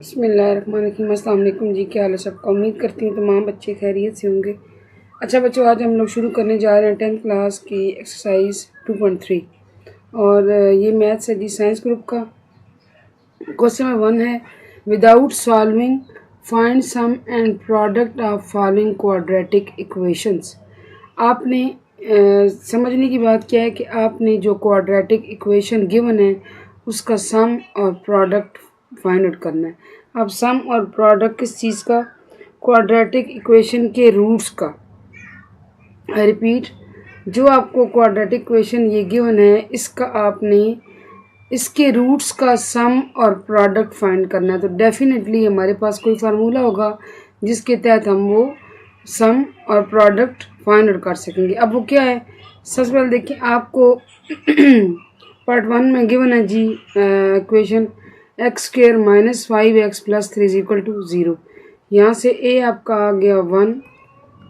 बिस्मिल्लाहिर्रहमानिर्रहीम। अस्सलाम वालेकुम जी, क्या हाल है सबका। उम्मीद करती हूँ तमाम बच्चे खैरियत से होंगे। अच्छा बच्चों, आज हम लोग शुरू करने जा रहे हैं 10th क्लास की एक्सरसाइज 2.3 और ये मैथ्स है जी, साइंस ग्रुप का। क्वेश्चन नंबर 1 है, without solving find sum and product of following quadratic equations. आपने समझने की बात क्या है कि आपने जो क्वाड्रेटिक इक्वेशन गिवन है उसका सम और प्रोडक्ट फाइंड आउट करना है। अब सम और प्रोडक्ट किस चीज़ का? क्वाड्रेटिक इक्वेशन के रूट्स का। आई रिपीट, जो आपको क्वाड्रेटिक इक्वेशन ये गिवन है इसका आपने इसके रूट्स का सम और प्रोडक्ट फाइंड करना है। तो डेफिनेटली हमारे पास कोई फार्मूला होगा जिसके तहत हम वो सम और प्रोडक्ट फाइंड आउट कर सकेंगे। अब वो क्या है? सबसे पहले देखिए, आपको पार्ट 1 में गिवन है जी equation x square minus 5x plus 3 is equal to 0। यहाँ से ए आपका आ गया 1,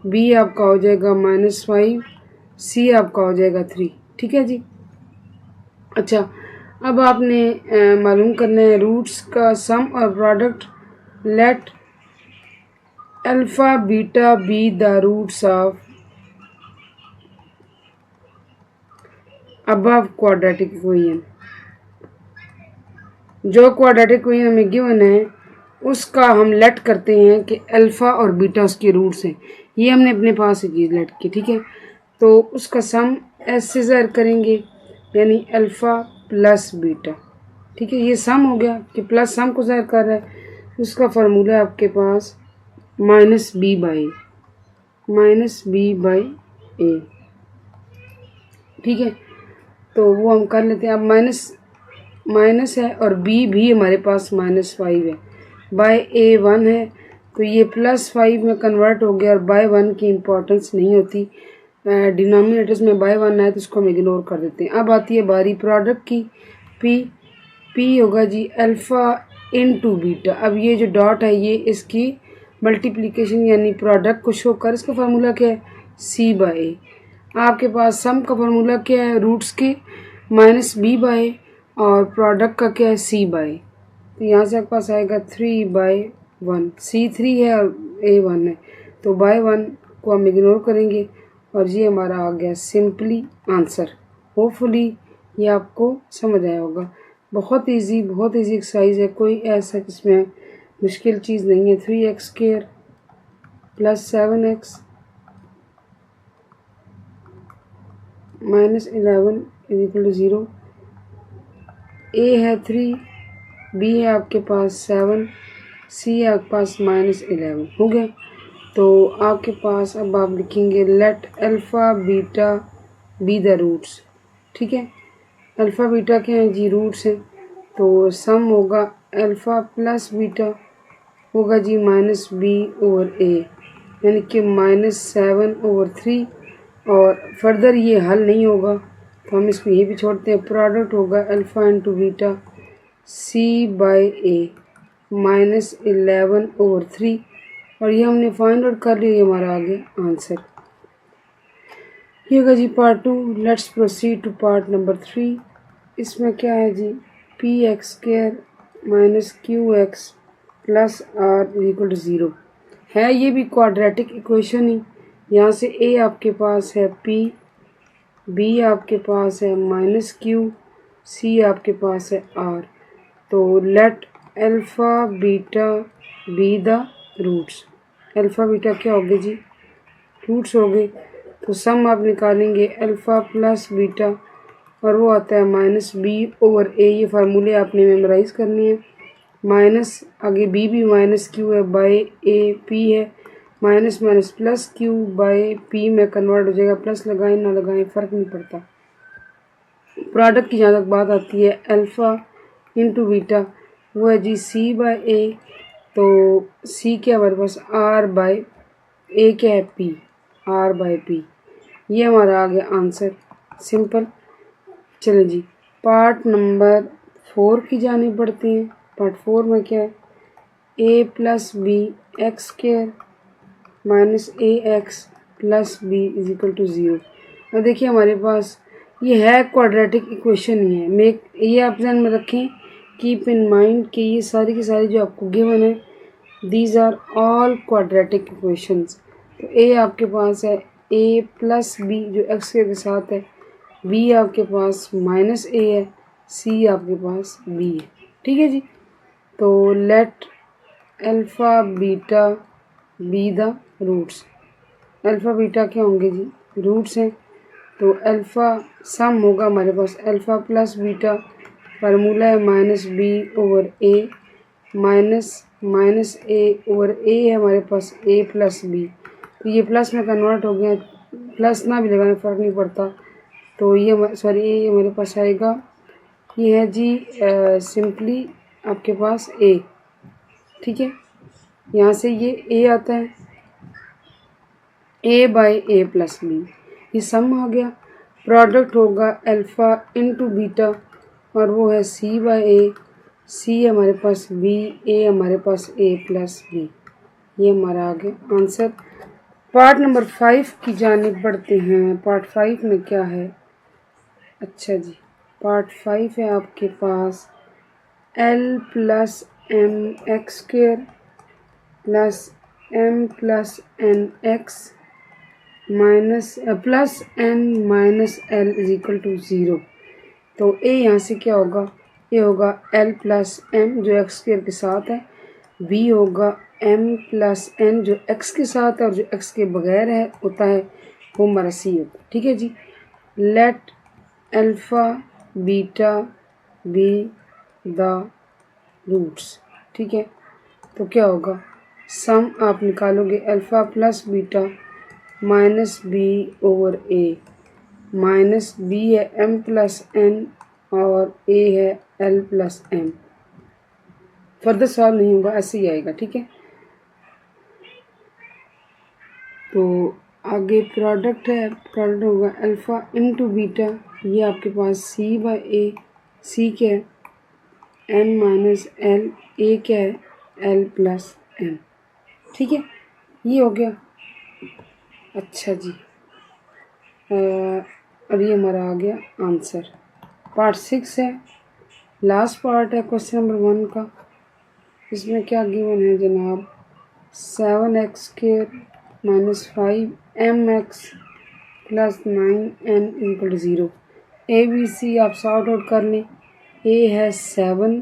बी आपका हो जाएगा -5, सी आपका हो जाएगा 3। ठीक है जी। अच्छा, अब आपने मालूम करना है रूट्स का सम और product. Let alpha beta be the roots of above quadratic equation. जो क्वाड्रेटिक इक्वेशन हमें गिवन है उसका हम लेट करते हैं कि अल्फ़ा और बीटा उसके रूट्स हैं। ये हमने अपने पास से चीज़ लेट की। ठीक है, तो उसका सम ऐसे ज़ाहिर करेंगे, यानी अल्फ़ा प्लस बीटा। ठीक है, ये सम हो गया कि प्लस सम को ज़ाहिर कर रहा है। उसका फार्मूला है आपके पास माइनस बी बाई ए। ठीक है, तो वो हम कर लेते हैं। अब माइनस है और बी भी हमारे पास -5 है, बाय ए 1 है, तो ये +5 में कन्वर्ट हो गया और बाय 1 की इम्पोर्टेंस नहीं होती। डिनोमिनेटर्स में बाय 1 आए तो उसको हम इग्नोर कर देते हैं। अब आती है बारी प्रोडक्ट की। पी होगा जी अल्फ़ा इनटू बीटा। अब ये जो डॉट है ये इसकी मल्टीप्लिकेशन यानी प्रोडक्ट को शो कर। इसका फार्मूला क्या है? सी बाय ए। आपके पास सम का फार्मूला क्या है? रूट्स के माइनस बी बाय और प्रोडक्ट का क्या है? सी बाय। तो यहाँ से आपके पास आएगा 3/1। सी 3 है और ए 1 है, तो बाय 1 को हम इग्नोर करेंगे और ये हमारा आ गया सिंपली आंसर। होपफुली ये आपको समझ आया होगा। बहुत इजी एक्सरसाइज है, कोई ऐसा इसमें मुश्किल चीज़ नहीं है। 3x square plus 7x minus 11 is equal to 0। A है 3, बी है आपके पास 7, सी है आपके पास -11। हो गया। तो आपके पास अब आप लिखेंगे let alpha beta be the roots. ठीक है, अल्फ़ा बीटा के हैं जी रूट्स हैं, तो सम होगा अल्फ़ा प्लस बीटा होगा जी -b/a, यानी कि -7/3। और फर्दर ये हल नहीं होगा तो हम इसको ये भी छोड़ते हैं। प्रोडक्ट होगा अल्फ़ा इंटू बीटा c/a -11/3 और ये हमने फाइंड आउट कर लिया। ये हमारा आगे आंसर ये होगा जी part 2। Let's proceed to part number 3। इसमें क्या है जी? px² minus qx plus r equal to 0 है। ये भी क्वाड्रेटिक इक्वेशन ही। यहाँ से a आपके पास है p, b आपके पास है -q, c आपके पास है r। तो let alpha beta be the roots. Alpha beta क्या हो गए जी? रूट्स हो गए। तो सम आप निकालेंगे अल्फ़ा प्लस बीटा और वो आता है -b/a। ये फार्मूले आपने मेमोराइज़ करने हैं। माइनस आगे b भी -q है, बाय a p है, minus minus plus q by p में कन्वर्ट हो जाएगा। प्लस लगाएं ना लगाएं फ़र्क नहीं पड़ता। प्रोडक्ट की जहाँ तक बात आती है अल्फ़ा इंटू बीटा, वो है जी c/a। तो c क्या हमारे पास r/a क्या है? p, r/p। ये हमारा आ गया आंसर, सिंपल। चलें जी, पार्ट नंबर 4 की जाने पड़ते हैं। पार्ट 4 में क्या है? a plus b x square minus ax plus b is equal to 0। अब देखिए हमारे पास ये है क्वाड्रेटिक इक्वेशन ही है। ये आप ध्यान में रखें कीप इन माइंड कि ये सारी की सारी जो आपको गिवन है these are all quadratic equations. तो ए आपके पास है ए प्लस बी जो एक्स के साथ है, बी आपके पास माइनस ए है, सी आपके पास बी है। ठीक है जी। तो let alpha beta be the roots. Alpha beta क्या होंगे जी? रूट्स हैं। तो अल्फ़ा सम होगा हमारे पास अल्फ़ा प्लस बीटा, फार्मूला है minus B over A, minus A over ए है हमारे पास ए प्लस बी। तो ये प्लस में कन्वर्ट हो गया, प्लस ना भी लगाने फ़र्क नहीं पड़ता। तो ये सॉरी ये हमारे पास आएगा, ये है जी सिंपली आपके पास ए। ठीक है, यहाँ से ये ए आता है, ए बाई ए प्लस बी, ये सम आ गया। प्रोडक्ट होगा अल्फ़ा इंटू बीटा और वो है सी बाई ए, सी हमारे पास बी, ए हमारे पास ए प्लस बी। ये हमारा आ गया आंसर। पार्ट नंबर 5 की जानिब बढ़ते हैं। पार्ट 5 में क्या है? अच्छा जी, पार्ट 5 है आपके पास L plus M x square plus M plus N x minus plus N minus L is equal to 0। तो ए यहाँ से क्या होगा? ए होगा एल प्लस एम जो एक्स स्क्वेयर के साथ है, बी होगा एम प्लस एन जो एक्स के साथ है और जो एक्स के बगैर है होता है वो हमारा सी होता है। ठीक है जी। Let alpha beta be the roots. ठीक है, तो क्या होगा? सम आप निकालोगे alpha plus beta minus B over A, minus B है एम प्लस एन और ए है L plus M. Further solve नहीं होगा, ऐसे ही आएगा। ठीक है, तो आगे प्रोडक्ट है, प्रोडक्ट होगा अल्फ़ा इंटू बीटा, ये आपके पास सी बाई ए, सी क्या है एन माइनस एल, ए क्या है एल प्लस एन। ठीक है, ये हो गया। अच्छा जी, और ये हमारा आ गया आंसर। पार्ट 6 है, लास्ट पार्ट है क्वेश्चन नंबर 1 का। इसमें क्या गिवन है जनाब? 7x square minus 5mx plus 9n equal 0। A b c आप सॉर्ट आउट कर लें। ए है 7,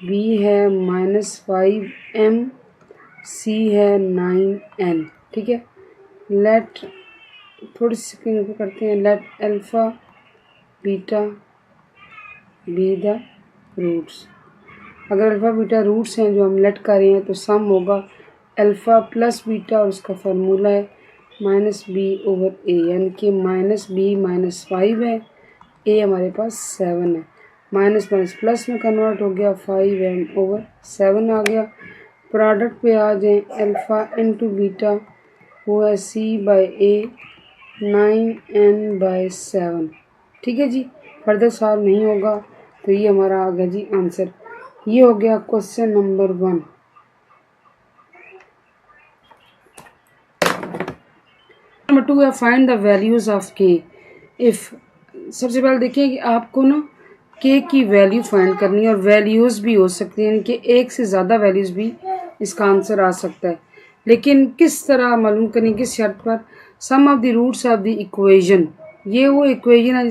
बी है -5m, सी है 9n। ठीक है, लेट थोड़ी सी स्क्रीन पर करते हैं। Let alpha beta be the roots. अगर अल्फ़ा बीटा रूट्स हैं जो हम लेट कर रहे हैं तो सम होगा अल्फ़ा प्लस बीटा और उसका फार्मूला है माइनस बी ओवर ए, यानी कि माइनस बी माइनस 5 है, ए हमारे पास 7 है। माइनस माइनस प्लस में कन्वर्ट हो गया, 5m ओवर 7 आ गया। प्रोडक्ट पे आ जाएं, अल्फ़ा इंटू बीटा वो है सी बाई ए 9n बाई 7। ठीक है जी, फर्दर सॉल्व नहीं होगा। तो ये हमारा आ गया जी आंसर। ये हो गया क्वेश्चन नंबर 1। नंबर 2 है फाइंड द वैल्यूज ऑफ के इफ़। सबसे पहले देखिए कि आपको ना के की वैल्यू फाइंड करनी है और वैल्यूज़ भी हो सकती हैं, यानी कि एक से ज़्यादा वैल्यूज़ भी इसका आंसर आ सकता है। लेकिन किस तरह मालूम करनी, किस शर्त पर? Sum of the roots of the equation, ये वो इक्वेशन है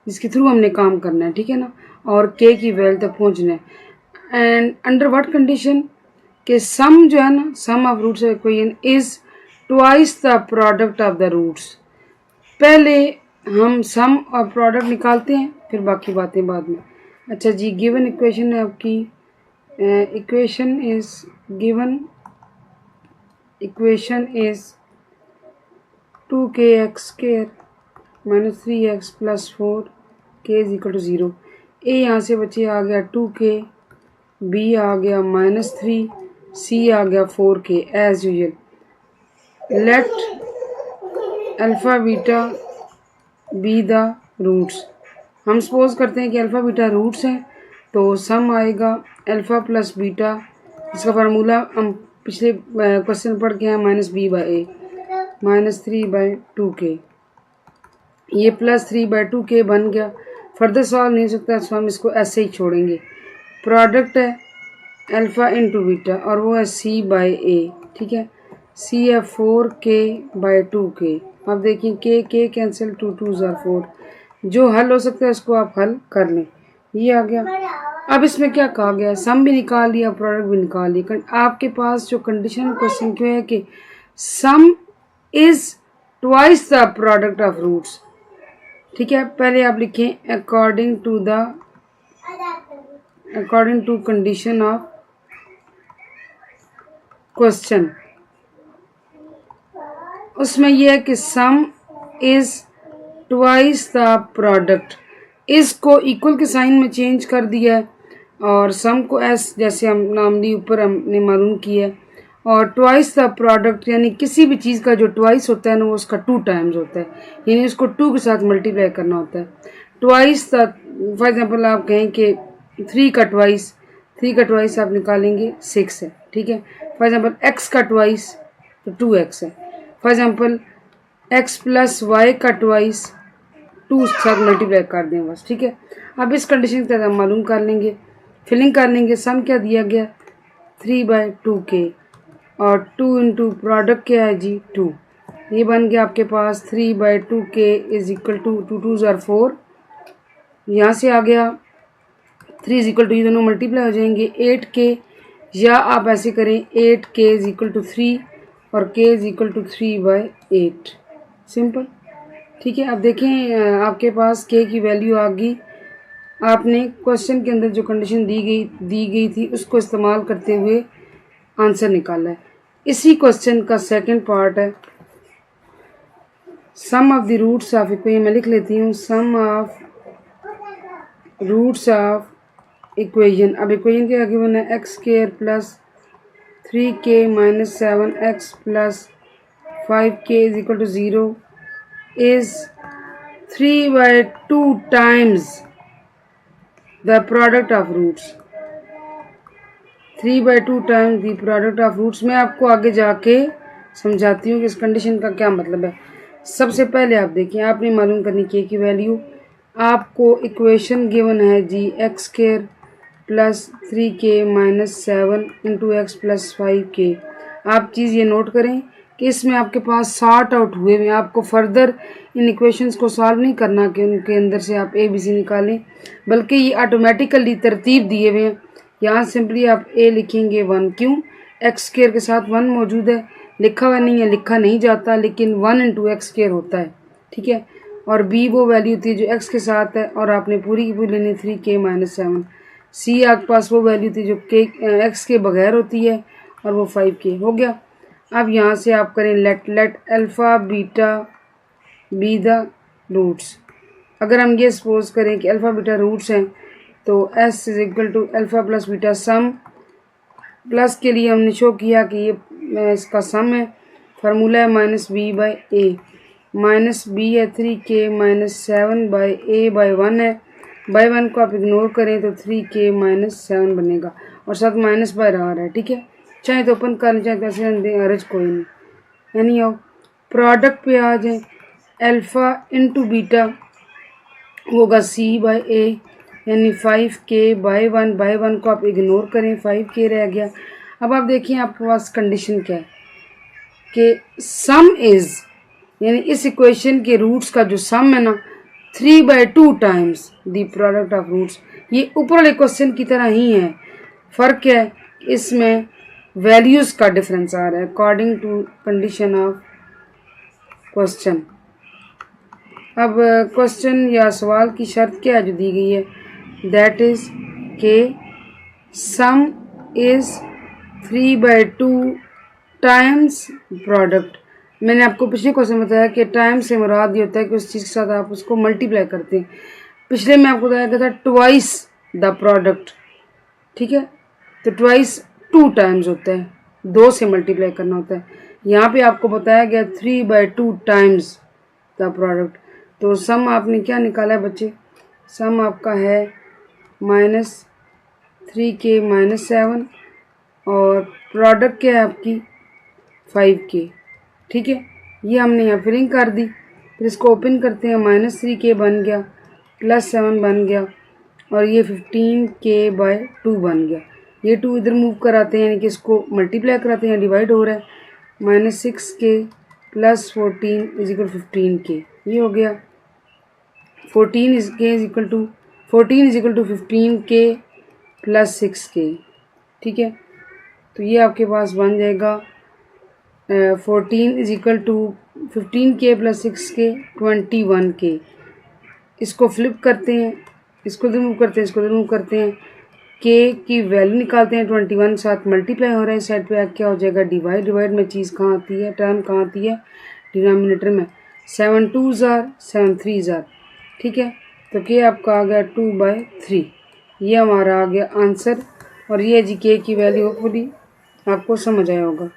जिसके थ्रू हमने काम करना है। ठीक है ना, और के की वैल्यू तक पहुंचना है। एंड अंडर व्हाट कंडीशन के सम जो है ना, sum of roots of equation is twice the product of the roots. पहले हम सम और प्रोडक्ट निकालते हैं, फिर बाकी बातें बाद में। अच्छा जी, गिवन इक्वेशन है आपकी, equation is 2kx square minus 3x plus 4k is equal to 0। A यहाँ से बच्चे आ गया 2k, बी आ गया -3, सी आ गया 4k as usual. Let alpha beta be the roots. हम सपोज करते हैं कि अल्फ़ा बीटा रूट्स हैं, तो सम आएगा अल्फ़ा प्लस बीटा, इसका फार्मूला हम पिछले क्वेश्चन पढ़ के हैं -b बाई ए -3/2k। ये +3/2k बन गया। फर्दर सॉल्व नहीं हो सकता तो हम इसको ऐसे ही छोड़ेंगे। प्रोडक्ट है अल्फ़ा इंटू बीटा और वो है सी बाई ए, ठीक है। सी है 4k/2k। अब देखिए के कैंसिल, 2 2 ज़ार 4। जो हल हो सकता है उसको आप हल कर लें। ये आ गया। अब इसमें क्या कहा गया है, सम भी निकाल लिया, प्रोडक्ट भी निकाल लिया। आपके पास जो कंडीशन क्वेश्चन क्यों है कि sum is twice the product of roots, ठीक है। पहले आप लिखें according to condition of question. उसमें यह है कि sum is twice the product. इसको इक्वल के साइन में चेंज कर दिया है और सम को एस जैसे हम नाम दी ऊपर हमने मालूम किया है, और ट्वाइस द प्रोडक्ट यानी किसी भी चीज़ का जो ट्वाइस होता है ना वो उसका 2 टाइम्स होता है, यानी उसको 2 के साथ मल्टीप्लाई करना होता है। ट्वाइस द, फॉर एग्जांपल आप कहें कि 3 का ट्वाइस आप निकालेंगे 6 है, ठीक है। फॉर एग्जांपल एक्स का ट्वाइस तो 2x है। For example x plus y का ट्वाइस 2 साथ मल्टीप्लाई कर दें बस, ठीक है। अब इस कंडीशन के तहत हम मालूम कर लेंगे, फिलिंग कर लेंगे। सम क्या दिया गया 3/2k और 2 इंटू प्रोडक्ट क्या है जी 2। ये बन गया आपके पास 3/2k इज इक्वल टू 2 2 ज़ार 4। यहाँ से आ गया 3 इज इक्वल टू, ये दोनों मल्टीप्लाई हो जाएंगे 8k, या आप ऐसे करें 8k इज इक्वल टू 3 और k is equal to 3/8, simple, ठीक है। अब देखें आपके पास k की वैल्यू आ गई। आपने क्वेश्चन के अंदर जो कंडीशन दी गई थी उसको इस्तेमाल करते हुए आंसर निकाला है। इसी क्वेश्चन का सेकंड पार्ट है sum of the roots of equation. मैं लिख लेती हूँ sum of roots of equation. अब इक्वेशन के आगे बना x² plus 3k minus 7x plus 5k is equal to 0 is 3/2 times the product of roots. 3/2 times the product of roots. मैं आपको आगे जाके समझाती हूँ कि इस कंडीशन का क्या मतलब है। सबसे पहले आप देखिए, आपने मालूम करनी k की वैल्यू। आपको इक्वेशन गिवन है जी x² plus 3k minus 7 into x plus 5k। आप चीज़ ये नोट करें कि इसमें आपके पास सॉर्ट आउट हुए हुए, आपको फर्दर इन इक्वेशंस को सॉल्व नहीं करना कि उनके अंदर से आप a b c निकालें, बल्कि ये ऑटोमेटिकली तरतीब दिए हुए हैं। यहाँ सिंपली आप a लिखेंगे 1, क्यों x² के साथ 1 मौजूद है, लिखा हुआ नहीं है, लिखा नहीं जाता, लेकिन 1 इंटू x² होता है, ठीक है। और b वो वैल्यू थी जो x के साथ है और आपने पूरी की पूरी लेनी 3k माइनस 7। सी आपके पास वो वैल्यू थी जो x के बगैर होती है और वो 5k हो गया। अब यहाँ से आप करें let alpha beta be the roots. अगर हम ये सपोज करें कि अल्फ़ा बीटा रूट्स हैं तो s is equal to alpha plus beta sum. Plus के लिए हमने शो किया कि ये इसका सम है, फार्मूला है -b/a। -b है 3k माइनस 7/a/1 है। बाई 1 को आप इग्नोर करें तो 3k माइनस 7 बनेगा और साथ माइनस बाय आ रहा है, ठीक है। चाहे तो ओपन कर लें, चाहे तो ऐसे दें, हर्ज कोई नहीं। यानी आओ प्रोडक्ट पे आ जाए, अल्फ़ा इंटू बीटा होगा c/a यानी 5k/1 को आप इग्नोर करें, 5k रह गया। अब आप देखिए आपके पास कंडीशन क्या है कि सम इज़, यानी इस इक्वेशन के रूट्स का जो सम है ना 3/2 times the product of roots. ये ऊपर वाले क्वेश्चन की तरह ही है, फ़र्क क्या है, इसमें वैल्यूज़ का डिफरेंस आ रहा है according to condition of question. अब क्वेश्चन या सवाल की शर्त क्या है जो दी गई है, दैट इज़ के सम इज़ 3/2 टाइम्स प्रोडक्ट। मैंने आपको पिछले क्वेश्चन बताया कि टाइम से मुराद ये होता है कि उस चीज़ के साथ आप उसको मल्टीप्लाई करते हैं। पिछले में आपको बताया गया था ट्वाइस द प्रोडक्ट, ठीक है। तो ट्वाइस 2 टाइम्स होता है, 2 से मल्टीप्लाई करना होता है। यहाँ पे आपको बताया गया 3/2 टाइम्स द प्रोडक्ट। तो सम आपने क्या निकाला है बच्चे, सम आपका है -3k माइनस 7 और प्रोडक्ट क्या है आपकी 5k, ठीक है। ये हमने यहाँ फिलिंग कर दी, फिर इसको ओपन करते हैं, -3k बन गया प्लस 7 बन गया और ये 15k/2 बन गया। ये 2 इधर मूव कराते हैं, यानी कि इसको मल्टीप्लाई कराते हैं, डिवाइड हो रहा है। -6k plus 14 is equal 15k। ये हो गया 14 is equal to 15k plus 6k। ठीक है, तो ये आपके पास बन जाएगा 14 is equal to 15k plus 6k 21k। इसको फ्लिप करते हैं, इसको रिमूव करते हैं, इसको रिमूव करते हैं, k की वैल्यू निकालते हैं। 21 साथ मल्टीप्लाई हो रहा है, इस साइड पे क्या हो जाएगा डिवाइड। डिवाइड में चीज़ कहाँ आती है, टर्म कहाँ आती है, डिनोमिनेटर में। 7 2s are 7 3s are। ठीक है, तो k आपका आ गया 2/3। ये हमारा आ गया आंसर। और ये जी k की वैल्यू होपफुली आपको समझ आया होगा।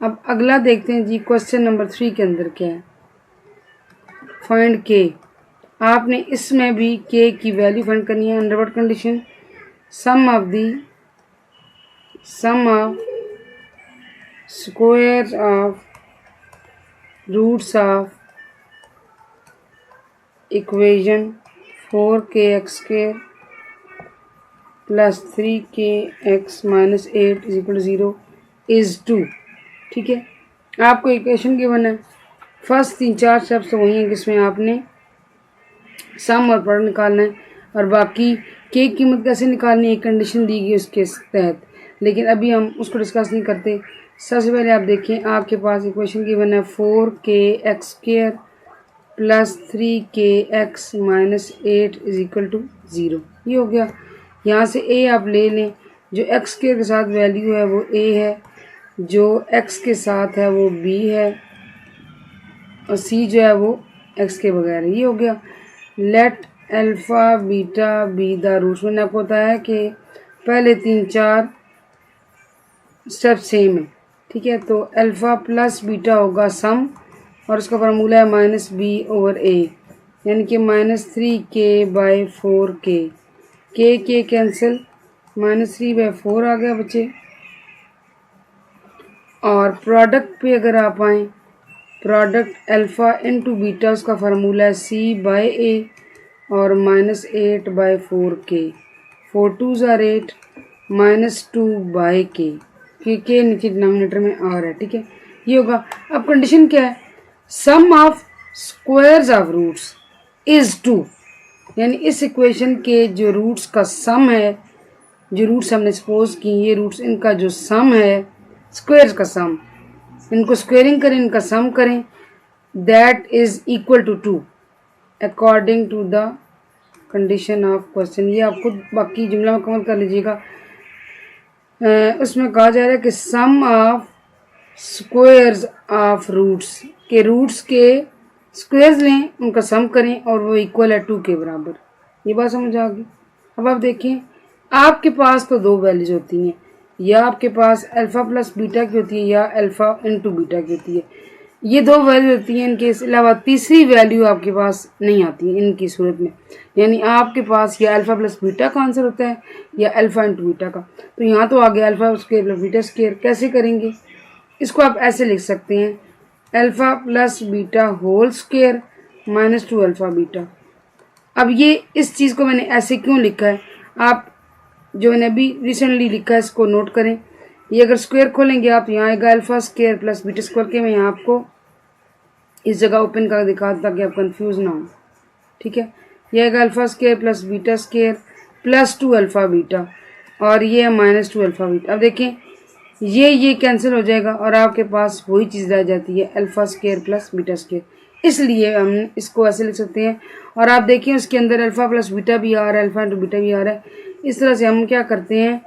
अब अगला देखते हैं जी, क्वेश्चन नंबर 3 के अंदर क्या है। Find k। आपने इसमें भी k की वैल्यू फाइंड करनी है। Under what condition, sum of square of roots of equation 4kx² plus 3kx minus 8 is equal 0 is 2। ठीक है, आपको इक्वेशन गिवन है। फर्स्ट 3-4 स्टेप्स तो वही हैं जिसमें आपने सम और प्रोडक्ट निकालना है, और बाकी के की कीमत कैसे निकालनी है, एक कंडीशन दी गई उसके तहत। लेकिन अभी हम उसको डिस्कस नहीं करते। सबसे पहले आप देखें, आपके पास इक्वेशन गिवन है 4kx² plus 3kx minus 8 is equal to 0। ये हो गया। यहाँ से a आप ले लें, जो x² के साथ वैल्यू है वो a है, जो x के साथ है वो b है, और c जो है वो x के बगैर है। ये हो गया। Let alpha beta be the roots. मैंने आपको बताया कि पहले 3-4 स्टेप सेम है। ठीक है, तो अल्फ़ा प्लस बीटा होगा सम, और उसका फार्मूला है -b/a, यानी कि -3k/4k। के कैंसिल, -3/4 आ गया बच्चे। और प्रोडक्ट पे अगर आप आएँ, प्रोडक्ट अल्फ़ा इंटू बीटा, उसका फार्मूला है c/a और -8/4k। 4 2s are 8 -2/k, के नीचे डिनोमिनेटर में आ रहा है। ठीक है, ये होगा। अब कंडीशन क्या है, sum of squares of roots is 2, यानी इस इक्वेशन के जो रूट्स का सम है, जो रूट्स हमने सपोज की, ये रूट्स इनका जो सम है, स्क्वायर्स का सम, इनको स्क्वेयरिंग करें, इनका सम करें, that is equal to 2 according to the condition of question. ये आप खुद बाकी जुमला मुकम्मल कर लीजिएगा। उसमें कहा जा रहा है कि सम ऑफ स्क्वायर्स ऑफ रूट्स, के रूट्स के स्क्वायर्स लें, उनका सम करें, और वो इक्वल है 2 के बराबर। ये बात समझ आ गई। अब आप देखें, आपके पास तो 2 वैल्यूज होती हैं, या आपके पास अल्फ़ा प्लस बीटा की होती है, या अल्फ़ा इंटू बीटा की होती है। ये 2 वैल्यू होती हैं, इनके अलावा तीसरी वैल्यू आपके पास नहीं आती है इनकी सूरत में। यानी आपके पास या अल्फ़ा प्लस बीटा का आंसर होता है, या अल्फ़ा इंटू बीटा का। तो यहाँ तो आ गया alpha square plus beta square. कैसे करेंगे, इसको आप ऐसे लिख सकते हैं, alpha plus beta whole square -2 alpha beta. अब ये इस चीज़ को मैंने ऐसे क्यों लिखा है, आप जो मैंने अभी रिसेंटली लिखा है इसको नोट करें। ये अगर स्क्वायर खोलेंगे आप, यहाँ आएगा alpha square plus beta square के। मैं यहाँ आपको इस जगह ओपन कर दिखाता ताकि आप कंफ्यूज ना हो। ठीक है, ये आएगा alpha square plus beta square plus 2 alpha beta, और ये है -2 अल्फ़ा बीटा। अब देखें, ये कैंसिल हो जाएगा और आपके पास वही चीज़ रह जाती है, alpha square plus beta square. इसलिए हम इसको ऐसे लिख सकते हैं। और आप देखिए उसके अंदर अल्फ़ा प्लस बीटा भी आ रहा है, अल्फ़ा इंटू बीटा भी आ रहा है। इस तरह से हम क्या करते हैं,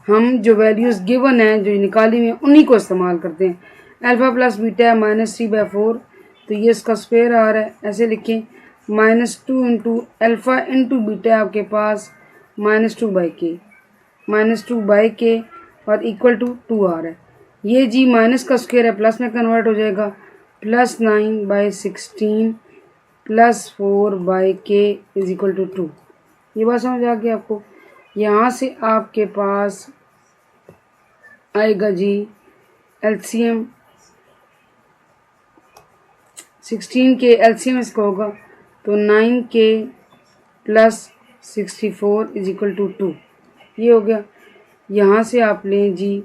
हम जो वैल्यूज़ गिवन हैं, जो निकाली हुई हैं, उन्हीं को इस्तेमाल करते हैं। अल्फ़ा प्लस बीटा है -3/4, तो ये इसका स्क्वायर आ रहा है, ऐसे लिखें। -2 इंटू अल्फ़ा इंटू बीटा आपके पास -2/k और इक्वल टू 2 आ रहा है। ये जी माइनस का स्क्वायर है, प्लस में कन्वर्ट हो जाएगा, +9/16 plus 4/k is equal to 2। ये बात समझ आ गई आपको। यहाँ से आपके पास आएगा जी एलसीएम 16 के, एलसीएम इसका होगा तो 9k plus 64 is equal to 2, ये हो गया। यहाँ से आप लें जी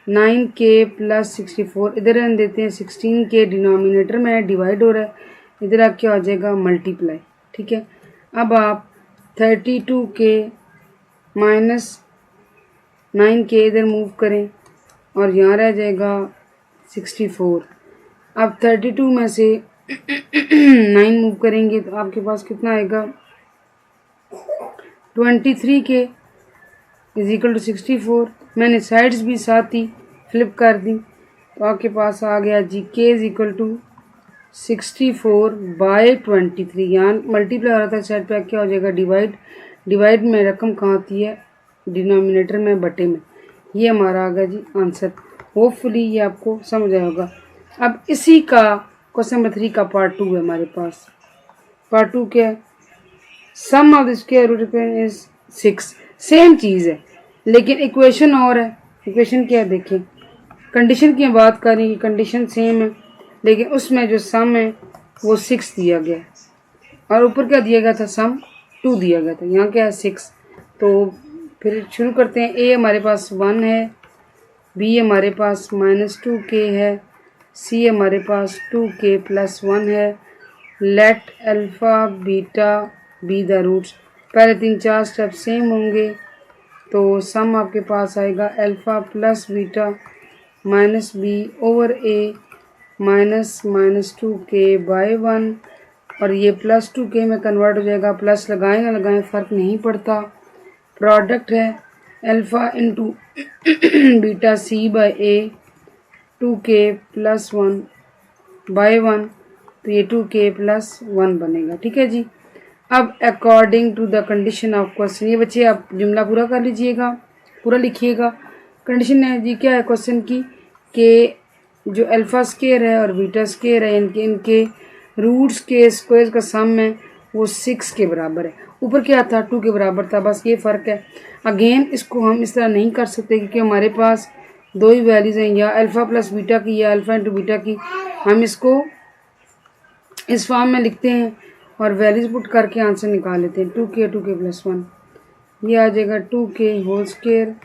9k प्लस 64, इधर रन देते हैं 16k डिनोमिनेटर में डिवाइड हो रहा है, इधर आप क्या हो जाएगा मल्टीप्लाई, ठीक है। अब आप 32k माइनस 9k इधर मूव करें और यहाँ रह जाएगा 64। अब 32 में से 9 मूव करेंगे तो आपके पास कितना आएगा 23k इज इक्वल टू 64। मैंने साइड्स भी साथ ही फ्लिप कर दी तो आपके पास आ गया जी k is equal to 64 by 23। यहाँ मल्टीप्लाई हो रहा था, साइड पे क्या हो जाएगा डिवाइड, डिवाइड में रकम कहाँ आती है डिनोमिनेटर में बटे में। ये हमारा आ गया जी आंसर। होपफुली ये आपको समझ आया होगा। अब इसी का क्वेश्चन नंबर 3 का पार्ट 2 है हमारे पास। पार्ट 2 क्या है, sum of the square root is 6। Same चीज़ है लेकिन इक्वेशन और है। इक्वेशन क्या है देखें, कंडीशन की बात करें कि कंडीशन सेम है लेकिन उसमें जो सम है वो 6 दिया गया है और ऊपर क्या दिया गया था सम 2 दिया गया था, यहाँ क्या है 6। तो फिर शुरू करते हैं। ए हमारे पास 1 है, बी हमारे पास -2k है, सी हमारे पास 2k प्लस 1 है। Let alpha beta be the roots. पहले 3-4 स्टेप सेम होंगे तो सम आपके पास आएगा alpha plus beta minus B over A minus -2k by 1 और ये +2k में कन्वर्ट हो जाएगा। प्लस लगाएं ना लगाएं फ़र्क नहीं पड़ता, प्रोडक्ट है अल्फ़ा इंटू बीटा सी बाय ए 2k प्लस 1 बाय 1 तो ये 2k प्लस 1 बनेगा, ठीक है जी। अब according to the condition of question, ये बच्चे आप जुमला पूरा कर लीजिएगा, पूरा लिखिएगा। कंडीशन है जी क्या है क्वेश्चन की कि जो अल्फ़ा स्क्वायर है और बीटा स्क्वायर है इनके रूट्स के स्क्वायर का सम है वो 6 के बराबर है। ऊपर क्या था 2 के बराबर था, बस ये फ़र्क है। अगेन इसको हम इस तरह नहीं कर सकते क्योंकि हमारे पास दो ही वैल्यूज़ हैं, या अल्फ़ा प्लस बीटा की या अल्फ़ा इंटू बीटा की। हम इसको इस फॉर्म में लिखते हैं और वैल्यूज पुट करके आंसर निकाल लेते हैं। 2k प्लस 1 ये आ जाएगा 2k होल स्क्वायर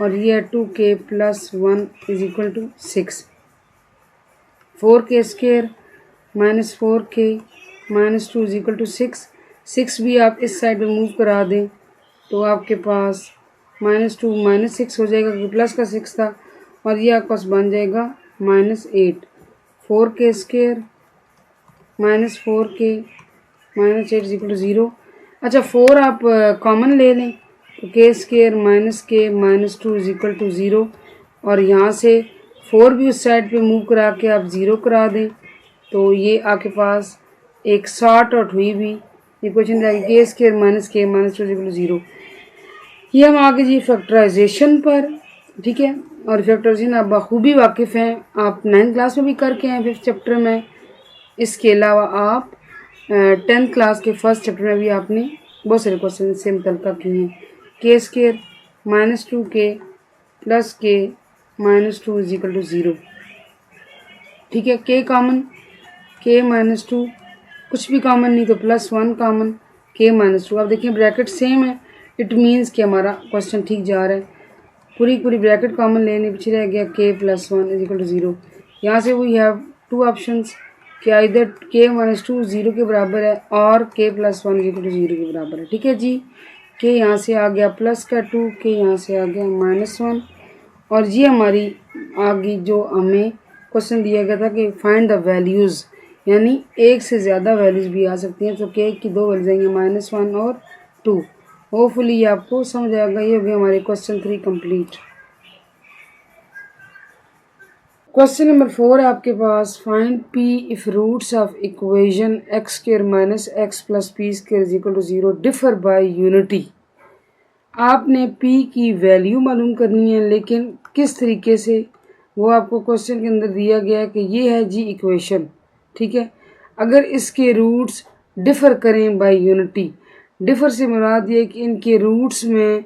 और ये 2k plus 1 is equal to 6। 4k square minus 4k minus 2 is equal to 6। 6 भी आप इस साइड में मूव करा दें तो आपके पास -2 -6 हो जाएगा क्योंकि प्लस का 6 था और ये आपके पास बन जाएगा -8। 4k square minus 4k minus 8 equal to 0। अच्छा 4 आप कॉमन ले लें तो k square minus k minus 2 is equal to 0 और यहाँ से 4 भी उस साइड पे मूव करा के आप 0 करा दें तो ये आपके पास एक शॉर्ट आउट हुई भी इक्वेशन रहेगी k square minus k minus 2 is equal to 0। ये हम आगे जी फैक्टराइजेशन पर, ठीक है। और फैक्टराइजेशन आप बखूबी वाकिफ़ हैं, आप 9th क्लास में भी करके हैं 5th चैप्टर में। इसके अलावा आप 10th क्लास के 1st चैप्टर में भी आपने बहुत सारे क्वेश्चन से मुतल्लिक़ किए हैं। k square minus 2k plus k minus 2 is equal to 0, ठीक है। k कॉमन, k माइनस 2 कुछ भी कॉमन नहीं तो प्लस 1 कॉमन, k माइनस 2। आप देखिए ब्रैकेट सेम है, इट मीन्स कि हमारा क्वेश्चन ठीक जा रहा है। पूरी ब्रैकेट कॉमन लेने पीछे रह गया k plus 1 is equal to 0। यहाँ से वी हैव 2 ऑप्शंस कि इधर k माइनस 2 0 के बराबर है और k plus 1 is equal to 0 के बराबर है, ठीक है जी। k यहाँ से आ गया प्लस का 2, k यहाँ से आ गया -1 और ये हमारी आगे जो हमें क्वेश्चन दिया गया था कि फाइंड द वैल्यूज़, यानी एक से ज़्यादा वैल्यूज़ भी आ सकती हैं तो k की 2 वैल्यूज आएंगे -1 और 2। होपफुली ये आपको समझ आएगा। ये हो गया हमारे क्वेश्चन 3 कंप्लीट। क्वेश्चन नंबर 4 है आपके पास, find p if roots of equation x square minus x plus P square is equal to 0 differ by unity. आपने p की वैल्यू मालूम करनी है लेकिन किस तरीके से वो आपको क्वेश्चन के अंदर दिया गया है कि ये है जी इक्वेशन, ठीक है। अगर इसके रूट्स डिफ़र करें बाय यूनिटी, डिफ़र से मुराद ये कि इनके रूट्स में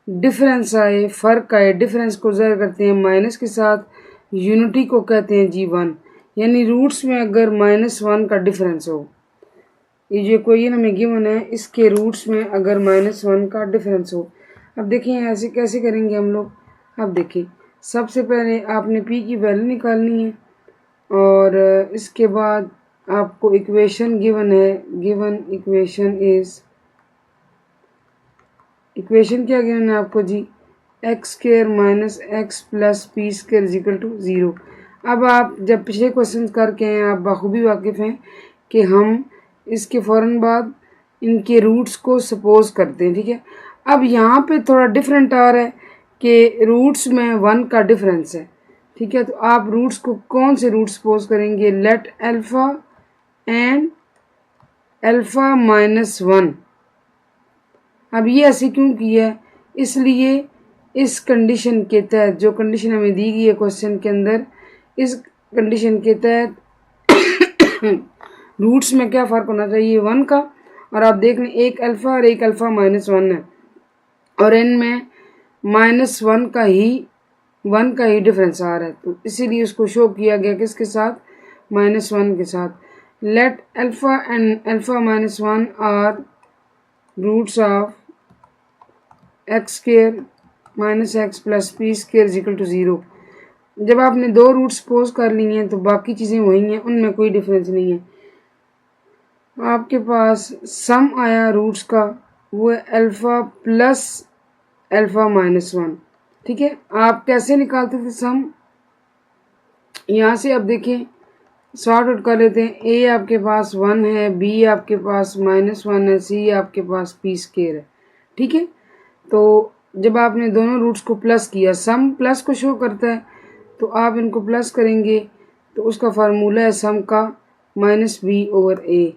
डिफरेंस आए, फ़र्क आए, डिफरेंस को ज़ाहिर करते हैं माइनस के साथ, यूनिटी को कहते हैं जी 1। यानी रूट्स में अगर -1 का डिफरेंस हो ये जो इक्वेशन हमें गिवन है इसके रूट्स में अगर -1 का डिफरेंस हो। अब देखिए ऐसे कैसे करेंगे हम लोग। अब देखिए सबसे पहले आपने p की वैल्यू निकालनी है और इसके बाद आपको इक्वेशन गिवन है। गिवन इक्वेशन क्या गिवन है आपको जी, x square minus x plus P square is equal to 0। अब आप जब पिछले क्वेश्चन करके हैं आप बखूबी वाकिफ़ हैं कि हम इसके फ़ौरन बाद इनके रूट्स को सपोज करते हैं, ठीक है। अब यहाँ पे थोड़ा डिफरेंट आ रहा है कि रूट्स में 1 का डिफरेंस है, ठीक है। तो आप रूट्स को कौन से रूट सपोज करेंगे, लेट अल्फ़ा एंड अल्फ़ा -1। अब ये ऐसे क्यों किया है, इसलिए इस कंडीशन के तहत, जो कंडीशन हमें दी गई है क्वेश्चन के अंदर, इस कंडीशन के तहत रूट्स में क्या फ़र्क होना चाहिए, 1 का। और आप देख लें एक अल्फ़ा और एक अल्फ़ा -1 है और इनमें -1 का ही डिफरेंस आ रहा है, तो इसीलिए उसको शो किया गया किसके साथ, -1 के साथ। Let alpha and alpha -1 are roots of x square minus x plus P square is equal to 0। जब आपने दो रूट सपोज कर ली हैं तो बाकी चीज़ें वही हैं, उनमें कोई डिफरेंस नहीं है। आपके पास सम आया रूट्स का, वो है अल्फ़ा प्लस अल्फ़ा -1, ठीक है। आप कैसे निकालते थे सम, यहाँ से अब देखें सॉर्ट आउट कर लेते हैं। ए आपके पास 1 है, बी आपके पास -1 है, सी आपके पास पी स्क्वायर है, ठीक है। तो जब आपने दोनों रूट्स को प्लस किया, सम प्लस को शो करता है, तो आप इनको प्लस करेंगे तो उसका फार्मूला है सम का -b/a,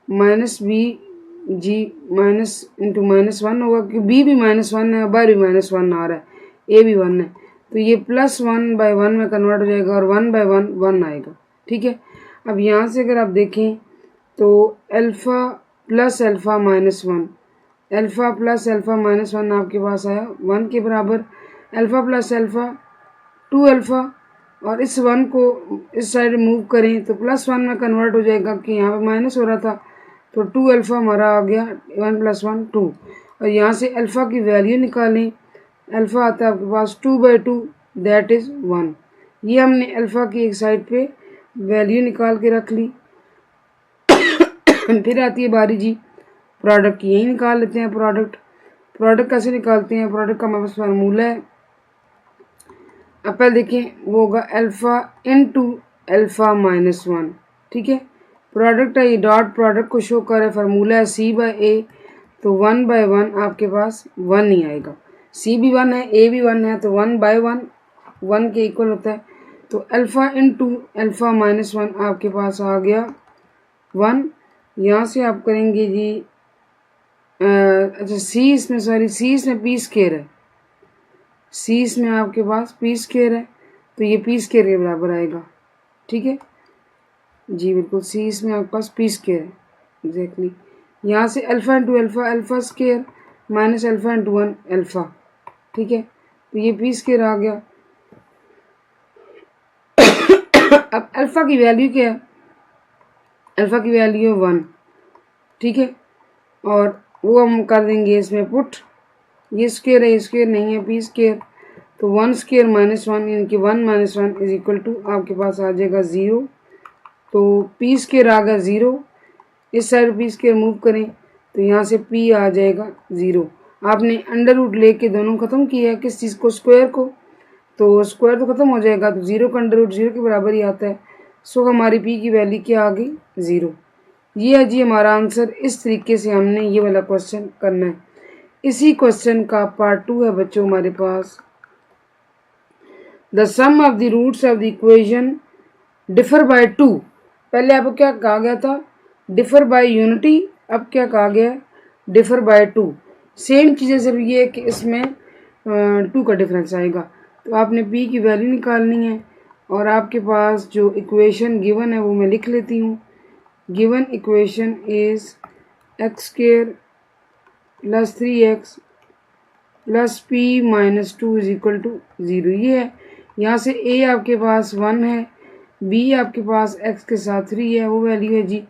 -b जी माइनस इंटू -1 होगा, क्योंकि b भी -1 है, बार भी -1 आ रहा है, a भी 1 है, तो ये +1/1 में कन्वर्ट हो जाएगा और 1/1 1 आएगा, ठीक है। अब यहाँ से अगर आप देखें तो alpha plus alpha -1, alpha plus alpha -1 आपके पास आया 1 के बराबर। अल्फ़ा प्लस अल्फ़ा 2 अल्फ़ा, और इस 1 को इस साइड मूव करें तो +1 में कन्वर्ट हो जाएगा, कि यहाँ पे माइनस हो रहा था, तो 2 अल्फ़ा हमारा आ गया, 1 + 1 2। और यहाँ से अल्फ़ा की वैल्यू निकालें, अल्फ़ा आता है आपके पास 2/2 दैट इज़ 1। ये हमने अल्फ़ा की एक साइड पे वैल्यू निकाल के रख ली। फिर आती है बारी जी प्रोडक्ट की, यही निकाल लेते हैं। प्रोडक्ट कैसे निकालते हैं, प्रोडक्ट का हमारे पास फार्मूला है। अब पहले देखें वो होगा अल्फ़ा इंटू अल्फ़ा -1, ठीक है। प्रोडक्ट है, ये डॉट प्रोडक्ट को शो कर रहा है, फार्मूला है c/a, तो 1/1 आपके पास 1 ही आएगा। c भी 1 है, a भी 1 है, तो 1/1 1 के इक्वल होता है। तो अल्फ़ा इंटू अल्फ़ा -1 आपके पास आ गया 1। यहाँ से आप करेंगे जी अच्छा सी इसमें पी स्क्वायर है, सी इसमें आपके पास पी स्क्वायर है, तो ये पी स्क्वायर के बराबर आएगा, ठीक है जी, बिल्कुल। सी इसमें आपके पास पी स्क्वायर है एग्जैक्टली। यहाँ से alpha into alpha alpha square minus alpha into 1 alpha, ठीक है, तो ये पी स्क्वायर आ गया। अब अल्फ़ा की वैल्यू क्या है, अल्फ़ा की वैल्यू है 1, ठीक है, और वो हम कर देंगे इसमें पुट, ये स्क्वायर है, ये स्क्वायर नहीं है, पी स्क्वायर, तो 1 स्क्वायर -1 यानी कि 1 - 1 इज इक्वल टू आपके पास आ जाएगा 0। तो पी स्क्वायर आ गया 0, इस साइड पी स्क्वायर मूव करें तो यहाँ से पी आ जाएगा 0। आपने अंडर रूट लेके दोनों ख़त्म किया है, किस चीज़ को, स्क्वायर को, तो स्क्वायर तो ख़त्म हो जाएगा, तो 0 का अंडर रूट 0 के बराबर ही आता है। सो हमारी पी की वैल्यू क्या आ गई, 0। ये है जी हमारा आंसर। इस तरीके से हमने ये वाला क्वेश्चन करना है। इसी क्वेश्चन का पार्ट 2 है बच्चों हमारे पास। The sum of the roots of the equation differ by 2। पहले आपको क्या कहा गया था, डिफर बाय यूनिटी, अब क्या कहा गया, डिफर बाय 2। सेम चीज़ें, सिर्फ ये है कि इसमें 2 का डिफरेंस आएगा। तो आपने p की वैल्यू निकालनी है और आपके पास जो इक्वेशन गिवन है वो मैं लिख लेती हूँ। Given equation is x square plus 3x plus p minus 2 is equal to 0। ये है, यहाँ से a आपके पास 1 है, b आपके पास x के साथ 3 है, वो वैल्यू है जी,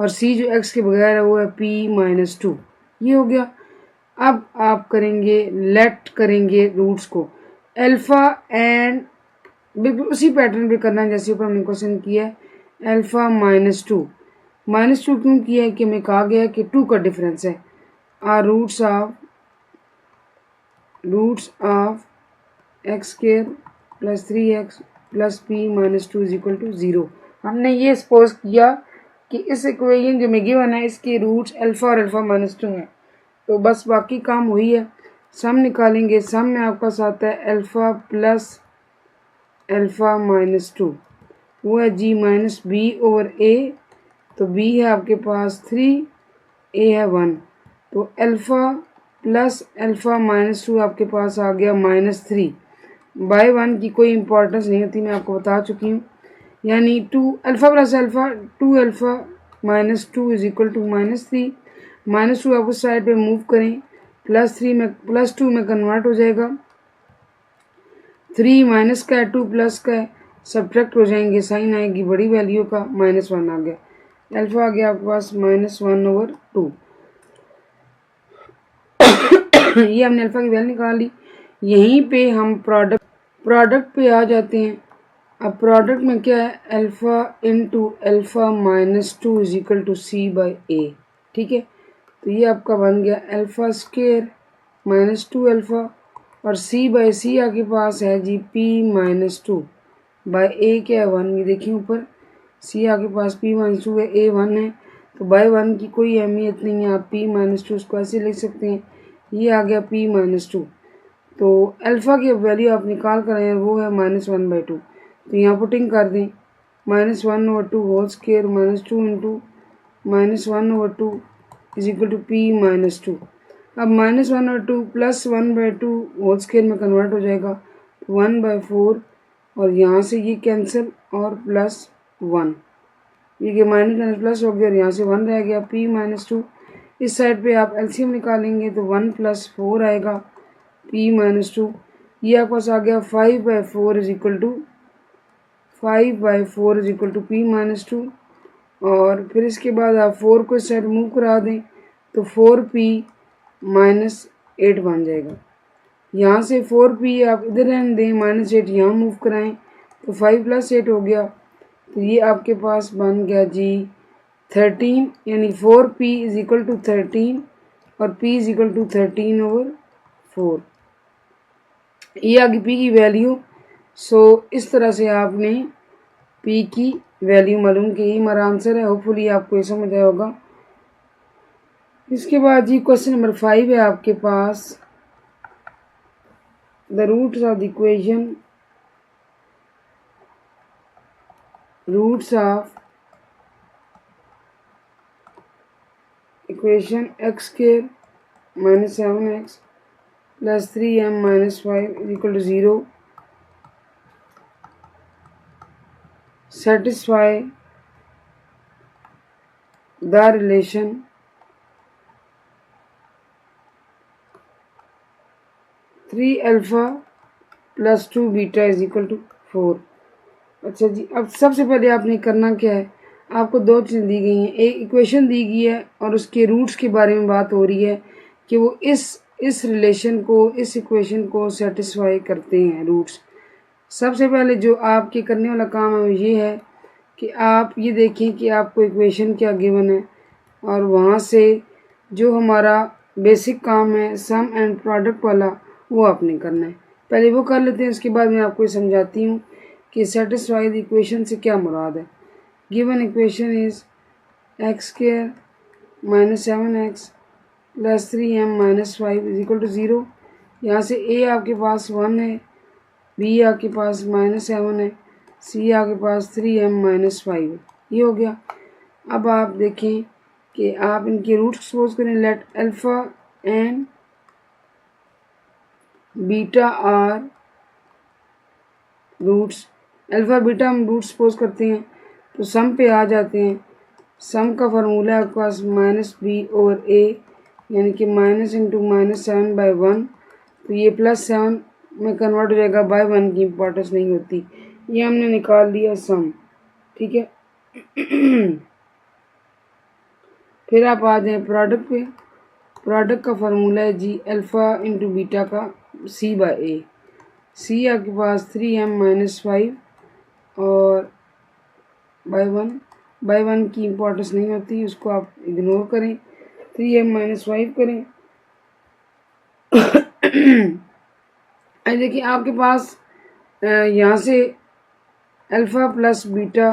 और सी जो एक्स के बगैर है वो है p-2। ये हो गया। अब आप करेंगे लेट करेंगे रूट्स को अल्फ़ा एंड बिल्कुल उसी पैटर्न पे करना है जैसे ऊपर हमने क्वेश्चन किया है। अल्फ़ा -2 क्यों किया है कि हमें कहा गया है कि 2 का डिफरेंस है। Are roots of x square plus 3x plus p-2 is equal to 0। हमने ये सपोज किया कि इस इक्वेशन जो में गिवन है इसके रूट्स अल्फ़ा और अल्फ़ा -2 हैं। तो बस बाकी काम हुई है। सम निकालेंगे। सम में आपका आता है अल्फ़ा प्लस अल्फ़ा -2 वो है g माइनस बी ओवर ए। तो b है आपके पास 3, a है 1। तो अल्फ़ा प्लस अल्फ़ा -2 आपके पास आ गया -3। बाय 1 की कोई इंपॉर्टेंस नहीं होती, मैं आपको बता चुकी हूँ। यानी 2 alpha plus alpha 2 alpha -2 is equal to -3। -2 आप उस साइड पे मूव करें +3 में +2 में कन्वर्ट हो जाएगा। 3 माइनस का है 2 प्लस का है, सब्ट्रैक्ट हो जाएंगे, साइन आएगी बड़ी वैल्यू का -1 आ गया। अल्फ़ा आ गया आपके पास -1/2। ये हमने अल्फ़ा की वैल्यू निकाल ली। यहीं पे हम प्रोडक्ट पे आ जाते हैं। अब प्रोडक्ट में क्या है alpha into alpha -2 is equal to c/a। ठीक है, तो ये आपका बन गया अल्फ़ा स्क्वायर -2 अल्फ़ा और c/c आपके पास है जी p-2 बाय a क्या है 1। ये देखिए ऊपर c आपके पास p-2 है, a 1 है, तो बाय 1 की कोई अहमियत नहीं है। आप p-2 उसको ऐसे लिख सकते हैं। ये आ गया p-2। तो अल्फ़ा की वैल्यू आप निकाल कर आए हैं वो है -1/2। तो यहाँ पुटिंग कर दें -1/2 whole square -2 into -1/2 is equal to p-2। अब -1/2 प्लस 1/2 होल स्क्वायर में कन्वर्ट हो जाएगा 1/4 और यहाँ से ये कैंसिल और +1। ये माइनस प्लस हो गया और यहाँ से 1 रह गया p-2। इस साइड पे आप एलसीएम निकालेंगे तो 1 + 4 आएगा p-2। ये आपके पास आ गया 5/4 इज इक्वल टू p-2। और फिर इसके बाद आप 4 को इस साइड मूव करा दें तो 4p-8 बन जाएगा। यहाँ से 4p आप इधर रहने दें, -8 यहाँ मूव कराएं तो 5 + 8 हो गया। तो ये आपके पास बन गया जी 13, यानी 4p इज इक्वल टू 13 और p इज इक्वल टू 13/4। ये आ गई p की वैल्यू। सो इस तरह से आपने p की वैल्यू मालूम की। हमारा आंसर है। होपफुली आपको ये समझ आया होगा। इसके बाद जी क्वेश्चन नंबर 5 है आपके पास the roots of the equation x square -7x plus 3m - 5 is equal to 0 satisfy the relation three alpha plus 2 beta is equal to 4। अच्छा जी, अब सबसे पहले आपने करना क्या है, आपको दो चीज़ें दी गई हैं। एक इक्वेशन दी गई है और उसके रूट्स के बारे में बात हो रही है कि वो इस रिलेशन को, इस इक्वेशन को सेटिस्फाई करते हैं रूट्स। सबसे पहले जो आपके करने वाला काम है वो ये है कि आप ये देखें कि आपको इक्वेशन क्या गिवन है और वहाँ से जो हमारा बेसिक काम है सम एंड प्रोडक्ट वाला वो आपने करना है। पहले वो कर लेते हैं, उसके बाद मैं आपको समझाती हूँ कि सेटिस्फाई द इक्वेशन से क्या मुराद है। Given equation is x square -7x plus 3m - 5 is equal to 0। यहाँ से a आपके पास 1 है, b आपके पास -7 है, c आपके पास 3m - 5 है। ये हो गया। अब आप देखें कि आप इनके रूट्स सपोज करें। Let alpha and beta are roots. Alpha beta हम रूट सपोज करते हैं तो सम पे आ जाते हैं। सम का फार्मूला है आपके पास -b/a, यानी कि -7/1। तो ये +7 में कन्वर्ट हो जाएगा, बाय 1 की इंपॉर्टेंस नहीं होती। ये हमने निकाल लिया सम। ठीक है। फिर आप आ जाएं प्रोडक्ट पे। प्रोडक्ट का फार्मूला है जी अल्फ़ा इंटू बीटा का सी बाय ए। सी आपके पास 3m-5 और बाय वन की इम्पोर्टेंस नहीं होती, उसको आप इग्नोर करें, 3m-5 करें। अब देखिए आपके पास यहाँ से अल्फ़ा प्लस बीटा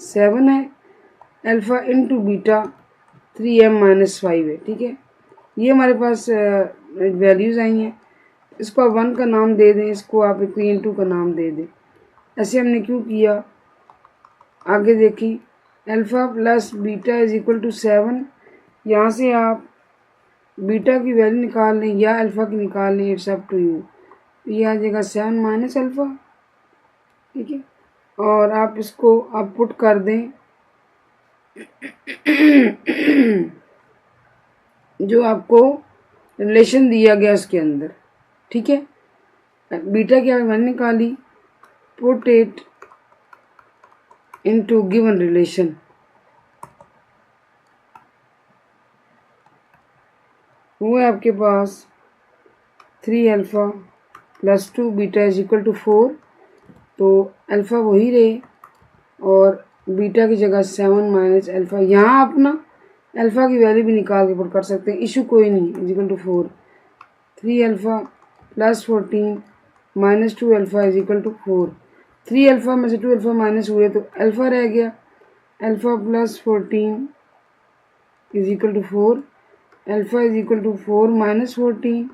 7 है, अल्फ़ा इंटू बीटा 3m-5 है, ठीक है। ये हमारे पास वैल्यूज़ आई हैं। इसको आप 1 का नाम दे दें, इसको आप इक्वेशन 2 का नाम दे दें। ऐसे हमने क्यों किया, आगे देखें। Alpha plus beta is equal to 7, यहाँ से आप बीटा की वैल्यू निकाल लें या अल्फ़ा की निकाल लें, इट्स अप टू यू। ये आ जाएगा 7 माइनस अल्फ़ा, ठीक है। और आप इसको आप पुट कर दें जो आपको रिलेशन दिया गया उसके अंदर, ठीक है। बीटा की वैल्यू निकाली, put it into given relation. वो है आपके पास 3 alpha plus 2 beta is equal to 4। तो अल्फ़ा वही रहे और बीटा की जगह 7 माइनस अल्फ़ा। यहाँ आप ना अल्फ़ा की वैल्यू भी निकाल के पुट कर सकते हैं, इशू कोई नहीं। Is equal to 4, 3 alpha plus 14 minus 2 alpha is equal to 4। 3 alpha में से 2 अल्फ़ा माइनस हुए तो अल्फ़ा रह गया। Alpha plus 14 is equal to 4, alpha is equal to 4 minus 14,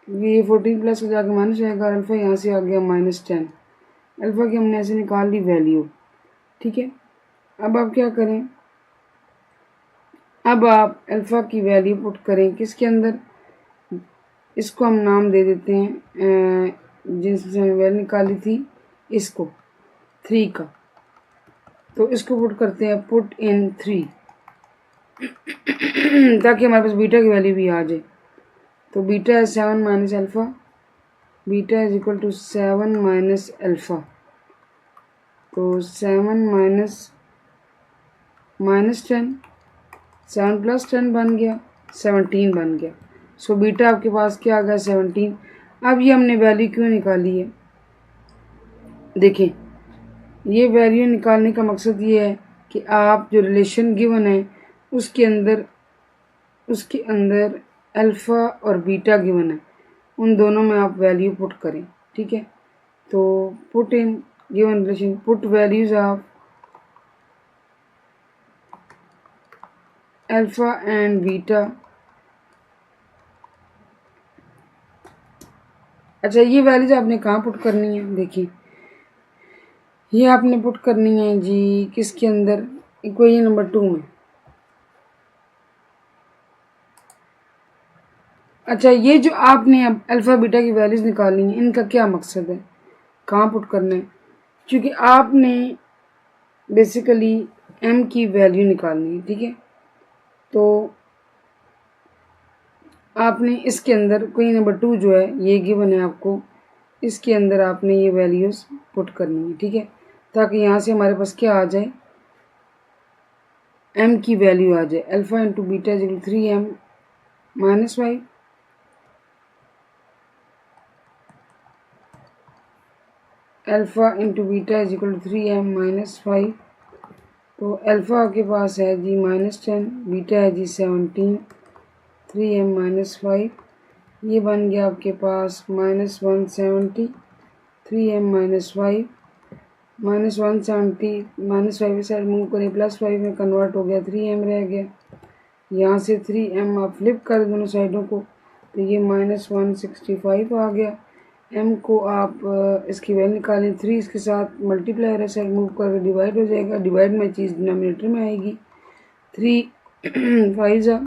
ये 14 प्लस हो जाकर माइनस आएगा, अल्फ़ा यहाँ से आ गया -10। अल्फ़ा की हमने ऐसे निकाल ली वैल्यू, ठीक है। अब आप क्या करें, अब आप अल्फ़ा की वैल्यू पुट करें किसके अंदर, इसको हम नाम दे देते हैं जिससे हमने वैल्यू निकाली थी इसको 3 का। तो इसको पुट करते हैं, पुट इन 3 ताकि हमारे पास बीटा की वैल्यू भी आ जाए। तो बीटा है 7 minus alpha, beta is equal to 7 minus alpha. तो 7 माइनस 10, 7 प्लस 10 बन गया, 17 बन गया। सो बीटा आपके पास क्या आ गया, 17। अब ये हमने वैल्यू क्यों निकाली है, देखें। ये वैल्यू निकालने का मकसद ये है कि आप जो रिलेशन गिवन है उसके अंदर अल्फ़ा और बीटा गिवन है, उन दोनों में आप वैल्यू पुट करें, ठीक है। तो put in given relation, put values of alpha and beta. अच्छा, ये वैल्यूज आपने कहाँ पुट करनी है, देखिए ये आपने पुट करनी है जी किसके अंदर, इक्वेशन नंबर 2 में। अच्छा, ये जो आपने अब अल्फ़ा बीटा की वैल्यूज निकालनी है, इनका क्या मकसद है, कहाँ पुट करना है, क्योंकि आपने बेसिकली m की वैल्यू निकालनी है, ठीक है। तो आपने इसके अंदर कोई नंबर 2 जो है ये गिवन है आपको, इसके अंदर आपने ये वैल्यूज़ पुट करनी है, ठीक है, ताकि यहाँ से हमारे पास क्या आ जाए, m की वैल्यू आ जाए। Alpha into beta is equal 3m minus 5, alpha into beta is equal to 3m minus 5। तो अल्फ़ा आपके पास है जी -10, बीटा है जी 17, 3m माइनस 5, ये बन गया आपके पास -170, 3m माइनस 5, -170 -5 साइड मूव करें, +5 में कन्वर्ट हो गया, 3m रह गया। यहाँ से 3m आप फ्लिप कर दोनों साइडों को, तो ये -165 आ गया। m को आप इसकी वैल्यू निकालें, 3 इसके साथ मल्टीप्लायर है, साइड मूव करके डिवाइड हो जाएगा, डिवाइड में चीज़ डिनोमिनेटर में आएगी, 3 5 जा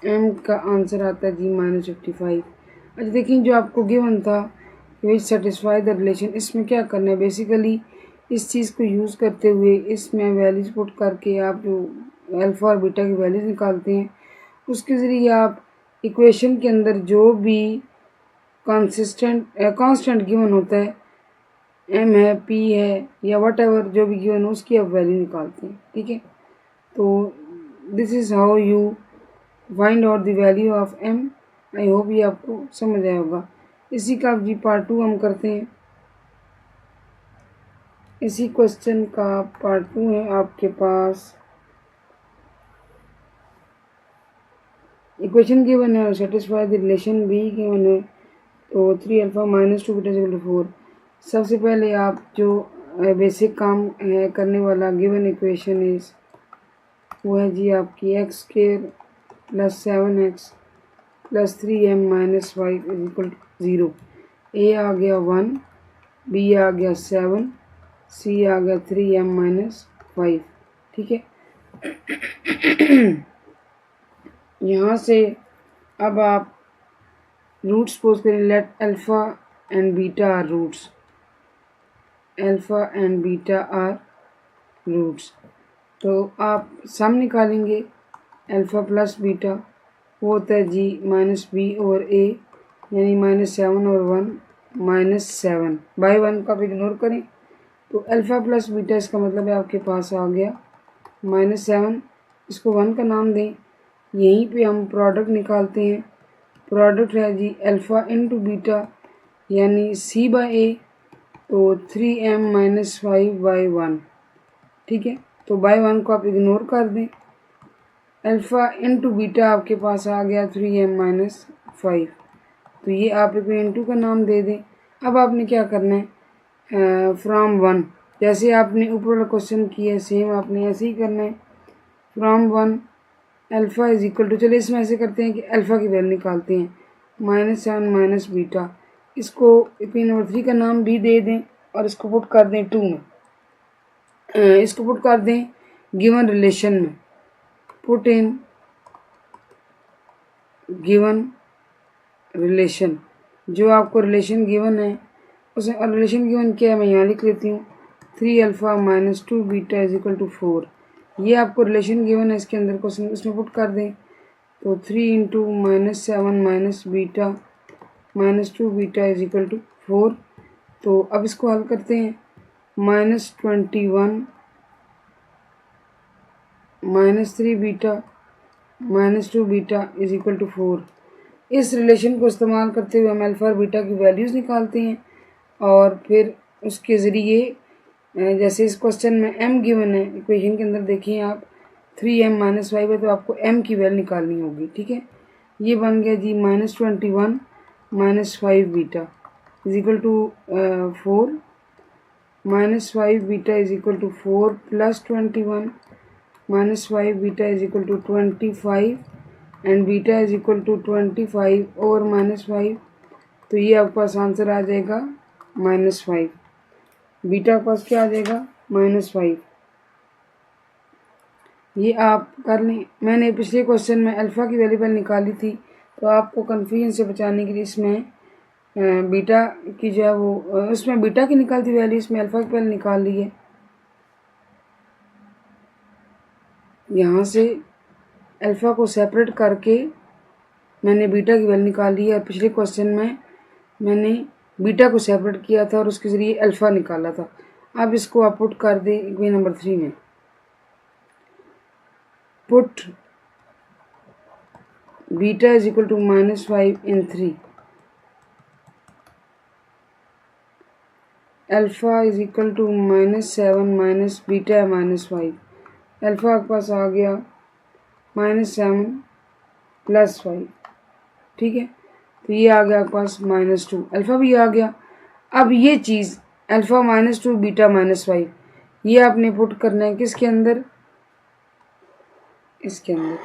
m का आंसर आता है जी -55। अच्छा देखिए, जो आपको गिवन था विच सेटिस्फाई द रिलेशन, इसमें क्या करना है, बेसिकली इस चीज़ को यूज़ करते हुए इसमें वैल्यूज पुट करके आप जो अल्फ़ा और बीटा की वैल्यूज निकालते हैं, उसके ज़रिए आप इक्वेशन के अंदर जो भी कांस्टेंट गिवन होता है एम है, पी है या वट एवर जो भी गिवन हो उसकी आप वैल्यू निकालते हैं। ठीक है, तो this is how you find out the value of m. I hope ये आपको समझ आया होगा। इसी का जी पार्ट 2 हम करते हैं। इसी क्वेश्चन का पार्ट 2 है आपके पास। इक्वेशन गिवन है और satisfy the relation be given है, तो 3 alpha minus 2 beta equal to 4। सबसे पहले आप जो बेसिक काम है करने वाला गिवन इक्वेशन इज वो है जी आपकी x square plus 7x plus 3m minus 5 is equal to 0। A आ गया 1, बी आ गया 7, सी आ गया 3m माइनस 5। ठीक है, यहाँ से अब आप रूट्स पोज करें। Let alpha and beta are roots, alpha and beta are roots. तो आप सम निकालेंगे अल्फा प्लस बीटा, वो होता है जी माइनस बी और ए, यानी -7 और 1 -7 बाई 1 का आप इग्नोर करें। तो अल्फा प्लस बीटा इसका मतलब है आपके पास आ गया -7, इसको 1 का नाम दें। यहीं पे हम प्रोडक्ट निकालते हैं। प्रोडक्ट है जी अल्फ़ा इंटू बीटा यानी सी बाई ए, तो 3m माइनस 5 बाई 1। ठीक है, तो बाई 1 को आप इग्नोर कर दें। अल्फ़ा इंटू बीटा आपके पास आ गया 3m माइनस 5, तो ये आप इनको इंटू का नाम दे दें। अब आपने क्या करना है, फ्रॉम 1 जैसे आपने ऊपर वाला क्वेश्चन किया सेम आपने ऐसे ही करना है। From 1 alpha is equal to, चलिए इसमें ऐसे करते हैं कि अल्फ़ा की वैल्यू निकालते हैं -7 माइनस बीटा। इसको इक्वेशन नंबर 3 का नाम भी दे दें और इसको पुट कर दें 2 में, इसको पुट कर दें गिवन रिलेशन में। पुट इन गिवन रिलेशन, जो आपको रिलेशन गिवन है उसे, और रिलेशन गिवन क्या है मैं यहाँ लिख लेती हूँ, 3 alpha minus 2 beta is equal to 4। ये आपको रिलेशन गिवन है, इसके अंदर क्वेश्चन इसमें पुट कर दें। तो 3 into -7 minus beta -2 beta is equal to 4। तो अब इसको हल करते हैं। -21 -3 beta -2 beta is equal to 4। इस रिलेशन को इस्तेमाल करते हुए हम अल्फ़ा और बीटा की वैल्यूज़ निकालते हैं और फिर उसके ज़रिए जैसे इस क्वेश्चन में m गिवन है, इक्वेशन के अंदर देखिए आप 3m माइनस 5 है, तो आपको m की वैल्यू निकालनी होगी। ठीक है, ये बन गया जी -21 minus 5 beta is equal to 4, -5 beta is equal to 4 plus 21 -5 beta is equal to 25 and beta is equal to 25 और -5, तो ये आपके पास आंसर आ जाएगा -5। बीटा के पास क्या आ जाएगा -5। ये आप कर लें। मैंने पिछले क्वेश्चन में अल्फ़ा की वैल्यू पहले निकाली थी, तो आपको कन्फ्यूजन से बचाने के लिए इसमें बीटा की जो है वो उसमें बीटा की निकालती वैल्यू इसमें अल्फ़ा की पहले निकाल ली है। यहाँ से अल्फ़ा को सेपरेट करके मैंने बीटा की वैल्यू निकाल ली है, और पिछले क्वेश्चन में मैंने बीटा को सेपरेट किया था और उसके ज़रिए अल्फ़ा निकाला था। अब इसको आप पुट कर दें इक्वेशन नंबर 3 में। Put beta is equal to -5 in 3, alpha is equal to -7 minus beta है -5। अल्फ़ा के पास आ गया -7 प्लस 5। ठीक है, तो ये आ गया आपके पास -2, अल्फ़ा भी आ गया। अब ये चीज़ अल्फ़ा -2 बीटा -5 ये आपने पुट करना है किसके अंदर, इसके अंदर,